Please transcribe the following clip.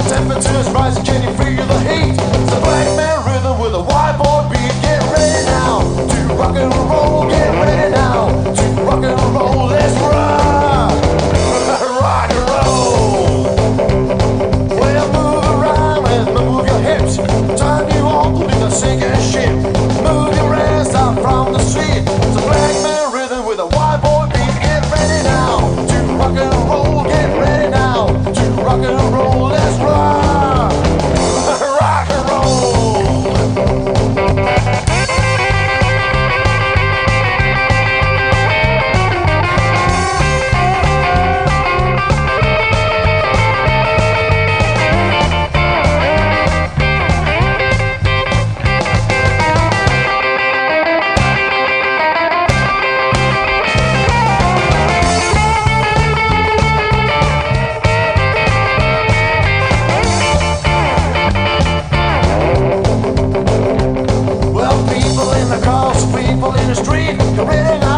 Temperatures rising, can you feel the heat? It's the black man rhythm with a white boy beat. Get ready now to rock and roll. Get ready now to rock and roll. Let's rock, rock and roll. Well, move around and move your hips. Turn you on to the sinking ship. Move your ass out from the street. It's a black man rhythm with a white boy beat. Get ready now to rock and roll. Get ready now to rock and roll. Let's rock. People in the street, you're ready now.